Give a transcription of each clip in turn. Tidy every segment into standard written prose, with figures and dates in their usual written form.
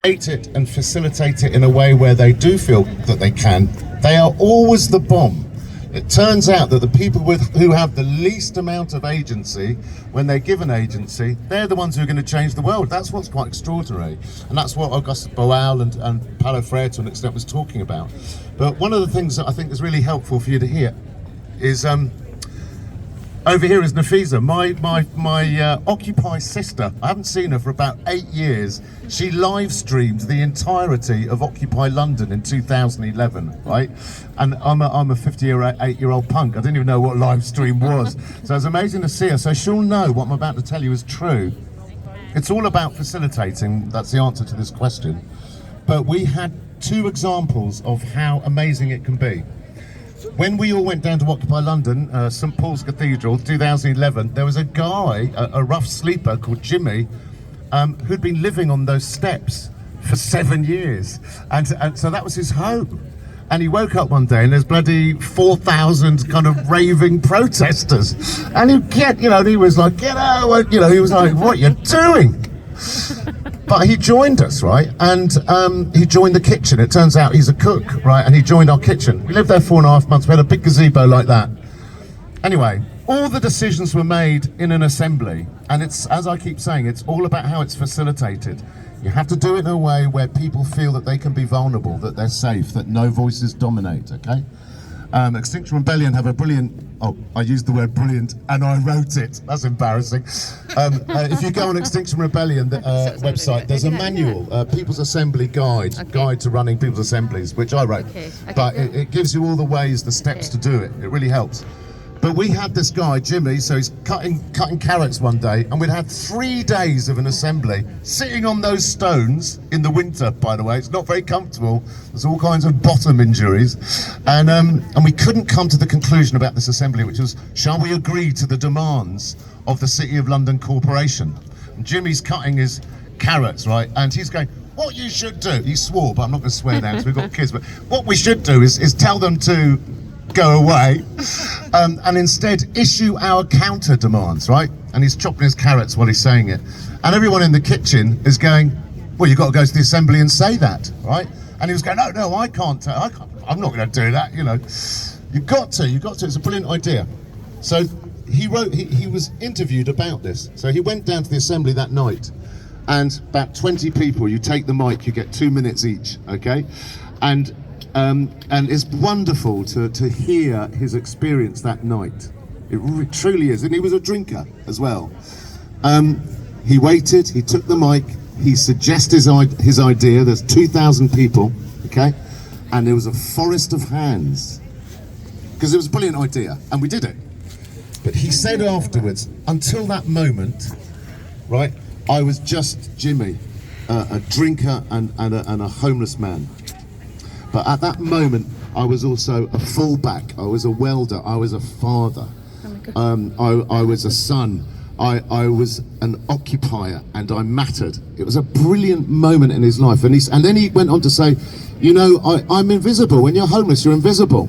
it and facilitate it in a way where they do feel that they can, they are always the bomb. It turns out that the people who have the least amount of agency, when they're given agency, they're the ones who are going to change the world. That's what's quite extraordinary. And that's what Auguste Boal and Paulo Freire to an extent was talking about. But one of the things that I think is really helpful for you to hear is, over here is Nafisa, my Occupy sister. I haven't seen her for about 8 years. She live streamed the entirety of Occupy London in 2011, right? And I'm a 58-year-old punk. I didn't even know what live stream was. So it's amazing to see her. So she'll know what I'm about to tell you is true. It's all about facilitating. That's the answer to this question. But we had 2 examples of how amazing it can be. When we all went down to Occupy London, St Paul's Cathedral, 2011, there was a guy, a rough sleeper called Jimmy, who'd been living on those steps for 7 years. And so that was his home. And he woke up one day and there's bloody 4,000 kind of raving protesters. And he was like, get out, he was like, what are you doing? But he joined us, right? And he joined the kitchen. It turns out he's a cook, right? And he joined our kitchen. We lived there 4.5 months. We had a big gazebo like that. Anyway, all the decisions were made in an assembly. And it's, as I keep saying, it's all about how it's facilitated. You have to do it in a way where people feel that they can be vulnerable, that they're safe, that no voices dominate, okay? Extinction Rebellion have a brilliant, I used the word brilliant and I wrote it, that's embarrassing. If you go on Extinction Rebellion website, there's a manual, People's Assembly Guide, Guide to Running People's Assemblies, which I wrote. But it gives you all the ways, the steps to do it. It really helps. But we had this guy, Jimmy, so he's cutting carrots one day, and we'd had 3 days of an assembly, sitting on those stones in the winter, by the way. It's not very comfortable. There's all kinds of bottom injuries. And we couldn't come to the conclusion about this assembly, which was, shall we agree to the demands of the City of London Corporation? And Jimmy's cutting his carrots, right? And he's going, what you should do, he swore, but I'm not going to swear now because we've got kids, but what we should do is tell them to go away and instead issue our counter demands, right? And he's chopping his carrots while he's saying it. And everyone in the kitchen is going, well, you've got to go to the assembly and say that, right? And he was going, no, I can't, I'm not going to do that, You've got to, it's a brilliant idea. So he was interviewed about this. So he went down to the assembly that night, and about 20 people, you take the mic, you get 2 minutes each, okay? And it's wonderful to hear his experience that night. It truly is, and he was a drinker as well. He waited, he took the mic, he suggested his idea. There's 2,000 people, okay? And there was a forest of hands, because it was a brilliant idea, and we did it. But he said afterwards, until that moment, right, I was just Jimmy, a drinker and a homeless man. But at that moment, I was also a fullback, I was a welder, I was a father, I was a son, I was an occupier, and I mattered. It was a brilliant moment in his life. And then he went on to say, I'm invisible. When you're homeless, you're invisible.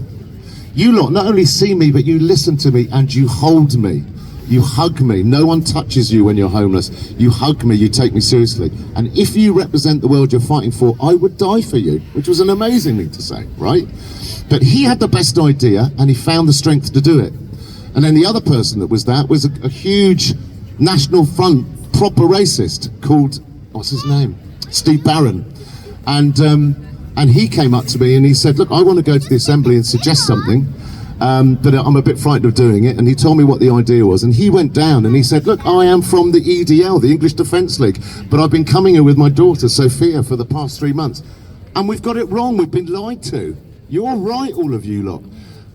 You lot not only see me, but you listen to me and you hold me. You hug me. No one touches you when you're homeless. You hug me, you take me seriously. And if you represent the world you're fighting for, I would die for you, which was an amazing thing to say, right? But he had the best idea and he found the strength to do it. And then the other person that was a huge National Front proper racist called, what's his name? Steve Barron. And he came up to me and he said, look, I want to go to the assembly and suggest something. But I'm a bit frightened of doing it, and he told me what the idea was, and he went down and he said, look, I am from the EDL, the English Defence League, but I've been coming here with my daughter Sophia for the past 3 months, and we've got it wrong, we've been lied to. You're right, all of you lot,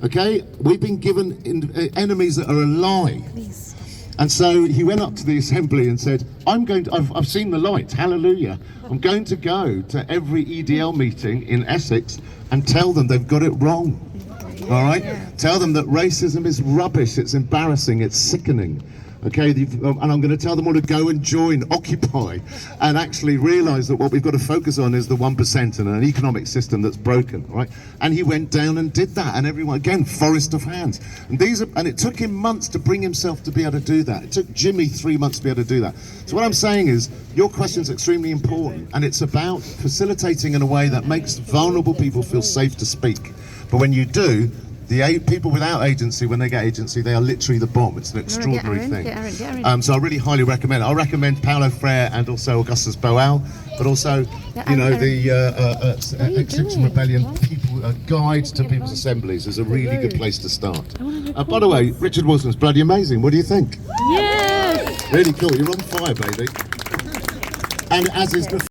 okay? We've been given enemies that are a lie. Please. And so he went up to the assembly and said, I've seen the light, hallelujah. I'm going to go to every EDL meeting in Essex and tell them they've got it wrong. All right? Yeah. Tell them that racism is rubbish, it's embarrassing, it's sickening. Okay, and I'm going to tell them all to go and join Occupy and actually realise that what we've got to focus on is the 1% and an economic system that's broken, right? And he went down and did that, and everyone, again, forest of hands. And it took him months to bring himself to be able to do that. It took Jimmy 3 months to be able to do that. So what I'm saying is, your question is extremely important, and it's about facilitating in a way that makes vulnerable people feel safe to speak. But when you do, the people without agency, when they get agency, they are literally the bomb. It's an extraordinary thing. So I really highly recommend it. I recommend Paulo Freire and also Augustus Boal, but also, you know, the Extinction Rebellion Guide to People's Assemblies is a really good place to start. By the way, Richard Wilson's bloody amazing. What do you think? Yes! Really cool. You're on fire, baby. And as is the